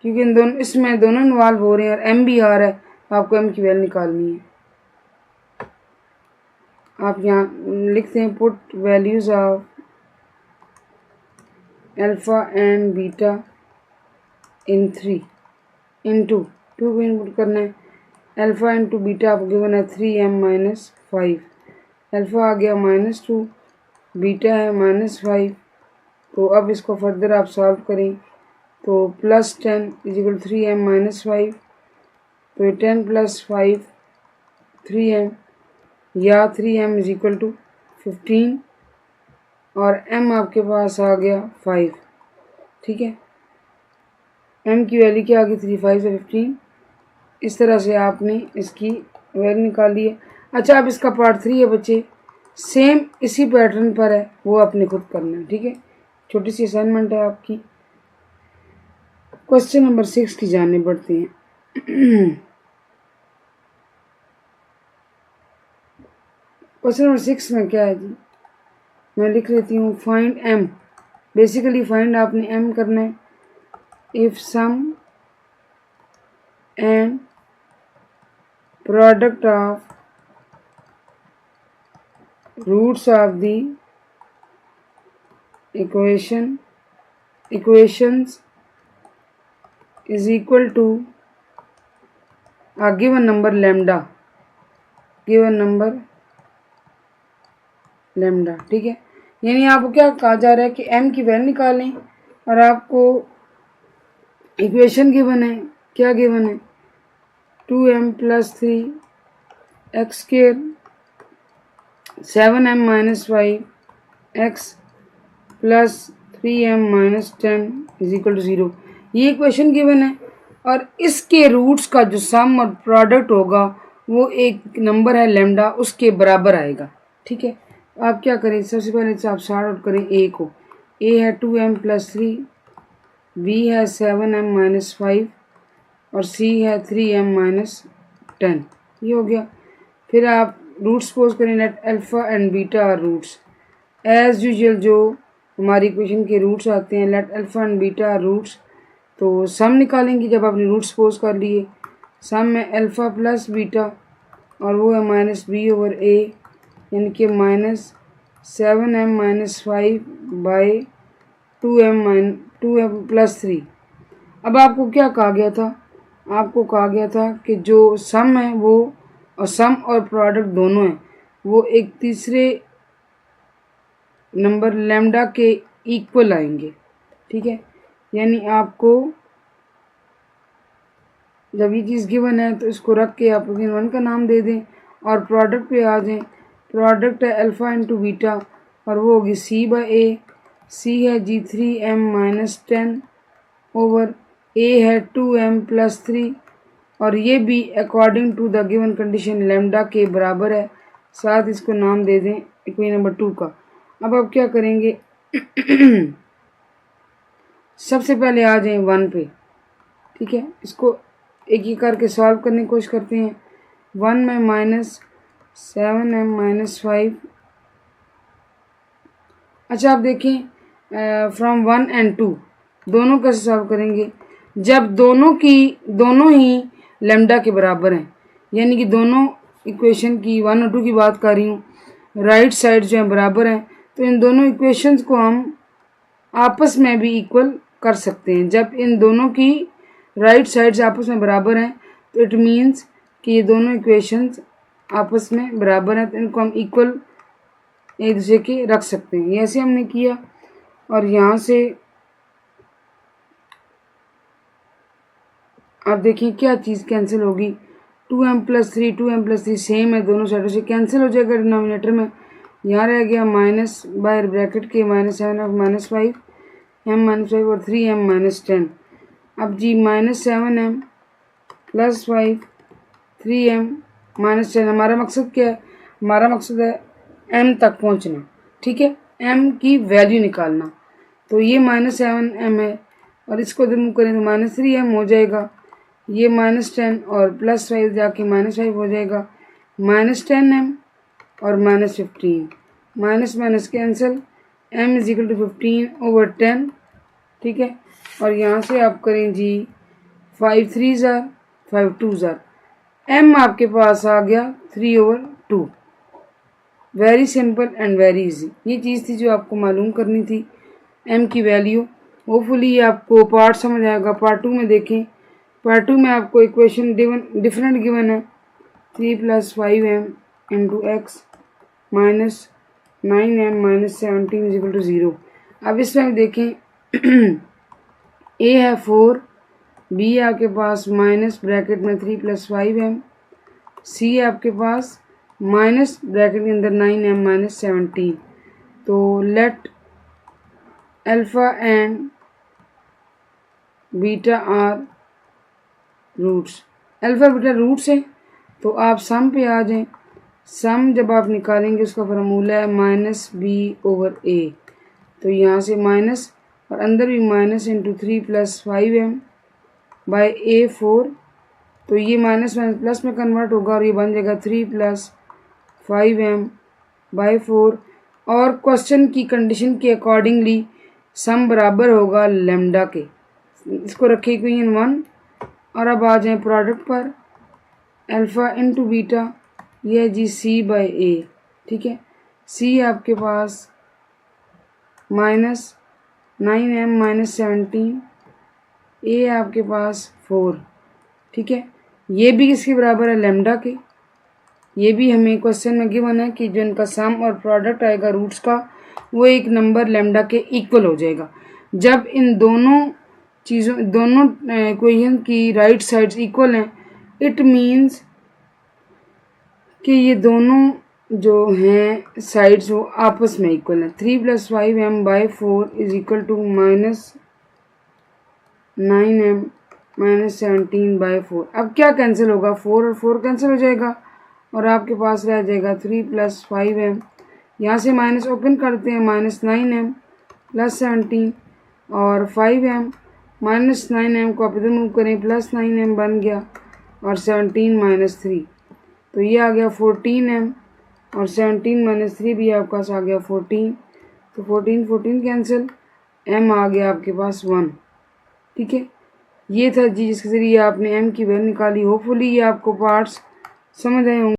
क्योंकि इन दोनों इसमें दोनों इन्वॉल्व हो रहे हैं और m भी आ रहा है, तो आपको m की वैल्यू निकालनी है। आप यहाँ लिखते हैं put values of alpha and beta in 3 into 2 को इनपुट करना है। अल्फ़ा इंटू बीटा आपको गिवन है 3m माइनस 5, अल्फ़ा आ गया -2, बीटा है -5। तो अब इसको फर्दर आप सॉल्व करें, तो +10 इज इक्वल 3m माइनस 5, तो 10 प्लस 5 3m या 3m इज इक्वल टू 15 और m आपके पास आ गया 5। ठीक है, m की वैल्यू क्या आ गई 3, 5 से 15। इस तरह से आपने इसकी वैल्यू निकाली है। अच्छा, अब इसका पार्ट 3 है बच्चे, सेम इसी पैटर्न पर है, वो आपने खुद करना है। ठीक है, छोटी सी असाइनमेंट है आपकी। क्वेश्चन नंबर 6 की जानने बढ़ते हैं। क्वेश्चन नंबर 6 में क्या है जी, मैं लिख लेती हूँ, फाइंड m। बेसिकली फाइंड आपने m करना है। If sum and product of roots of the equations is equal to a given number lambda, ठीक है, यानी आपको क्या कहा जा रहा है कि m की वैल्यू निकालें और आपको इक्वेशन गिवन है, क्या गिवन है, 2m + 3 x square 7m - 5 x + 3m - 10 = 0। ये इक्वेशन गिवन है और इसके रूट्स का जो सम और प्रोडक्ट होगा वो एक नंबर है लैम्डा, उसके बराबर आएगा। ठीक है, आप क्या करें, सबसे पहले आप सॉर्ट आउट करें ए को। ए है 2m + 3, बी है 7m - 5 और सी है 3m - 10। ये हो गया। फिर आप रूट्स सपोज करें, let alpha and beta are roots. As usual जो हमारी इक्वेशन के रूट्स आते हैं, let alpha and beta are roots, तो सम निकालेंगे जब आपने रूट सपोज कर लिए। सम में अल्फ़ा प्लस बीटा और वो है -b/a, यानी कि -7m - 5 बाई 2m + 3। अब आपको क्या कहा गया था, आपको कहा गया था कि जो सम है वो, और सम और प्रोडक्ट दोनों हैं, वो एक तीसरे नंबर लैम्डा के इक्वल आएंगे। ठीक है, यानी आपको जब ये चीज़ गिवन है तो इसको रख के आप गिवन का नाम दे दें और प्रोडक्ट पे आ जाएं। प्रोडक्ट है अल्फ़ा इंटू बीटा और वो होगी c/a। c है जी 3m - 10 ओवर a है 2m + 3 और ये भी according to the given condition lambda के बराबर है। साथ इसको नाम दे दें इक्वेशन नंबर 2 का। अब आप क्या करेंगे, सबसे पहले आ जाएं 1 पे। ठीक है, इसको एक ही करके सॉल्व करने की कोशिश करते हैं। 1 में -7m - 5। अच्छा, आप देखें फ्रॉम 1 एंड 2 दोनों कैसे सॉल्व करेंगे, जब दोनों ही लैम्डा के बराबर हैं, यानी कि दोनों इक्वेशन की 1 और 2 की बात कर रही हूँ, राइट साइड जो है बराबर हैं, तो इन दोनों इक्वेशंस को हम आपस में भी इक्वल कर सकते हैं। जब इन दोनों की राइट साइड्स आपस में बराबर हैं तो इट मीन्स कि ये दोनों इक्वेशंस आपस में बराबर हैं, तो इनको हम इक्वल एक दूसरे के रख सकते हैं। ये ऐसे हमने किया और यहाँ से आप देखिए क्या चीज़ कैंसिल होगी, 2m + 3 2m + 3 सेम है, दोनों साइडों से कैंसिल हो जाएगा डिनोमिनेटर में। यहाँ रह गया माइनस बाहर ब्रैकेट के -7m - 5 m - 5 और 3m - 10। अब जी -7m + 5 3m - 10, हमारा मकसद क्या है, हमारा मकसद है m तक पहुंचना। ठीक है, m की वैल्यू निकालना। तो ये -7m है और इसको रिमूव करें तो -3m हो जाएगा। ये -10 और +5 जाके -5 हो जाएगा, -10m और -15, माइनस माइनस कैंसिल, m = 15/10। ठीक है, और यहाँ से आप करें जी 5 3 ज़ार 5 2 ज़ार, m आपके पास आ गया 3/2। Very simple and very easy. ये चीज़ थी जो आपको मालूम करनी थी, m की वैल्यू। होपफुली आपको पार्ट समझ आएगा। पार्ट 2 में देखें, पार्ट 2 में आपको इक्वेशन डिफरेंट गिवन है, 3 + 5m × x -9m - 17 = 0। अब इसमें देखें a है 4, b आपके पास माइनस ब्रैकेट में 3 + 5m, c आपके पास माइनस ब्रैकेट के अंदर 9m माइनस 17। तो let alpha and beta are roots. Alpha beta roots है तो आप सम पे आ जाएं। सम जब आप निकालेंगे उसका फार्मूला है माइनस बी ओवर ए। तो यहाँ से माइनस और अंदर भी minus into 3 plus 5m by A 4। तो ये माइनस माइनस प्लस में कन्वर्ट होगा और ये बन जाएगा 3 प्लस 5m बाई 4। और क्वेश्चन की कंडीशन के अकॉर्डिंगली सम बराबर होगा लेमडा के। इसको रखिए इक्वेशन 1 और अब आ जाए प्रोडक्ट पर। अल्फ़ा इंटू बीटा ये है जी सी बाई ए। ठीक है, सी आपके पास माइनस 9m माइनस 17, ए आपके पास 4। ठीक है, ये भी किसके बराबर है लेमडा के। ये भी हमें क्वेश्चन में गिवन है कि जो इनका सम और प्रोडक्ट आएगा रूट्स का वो एक नंबर लेमडा के इक्वल हो जाएगा। जब इन दोनों इक्वेशन की राइट साइड्स इक्वल हैं इट मीन्स कि ये दोनों जो हैं साइड्स वो आपस में इक्वल हैं। 3 plus 5m by 4 is equal to minus 9m minus 17 by 4। अब क्या कैंसिल होगा, 4 और 4 कैंसिल हो जाएगा और आपके पास रह जाएगा 3 प्लस 5m। यहाँ से माइनस ओपन करते हैं, माइनस 9m प्लस 17 और 5m माइनस 9m को आप इधर मूव करें, प्लस 9m बन गया और 17 माइनस 3। तो ये आ गया 14m और 17 माइनस 3 भी आपके पास आ गया 14। तो 14 कैंसिल, m आ गया आपके पास 1। ठीक है, ये था जी जिसके ज़रिए आपने m की वैल्यू निकाली। होपफुली ये आपको पार्ट्स समझ आए होंगे।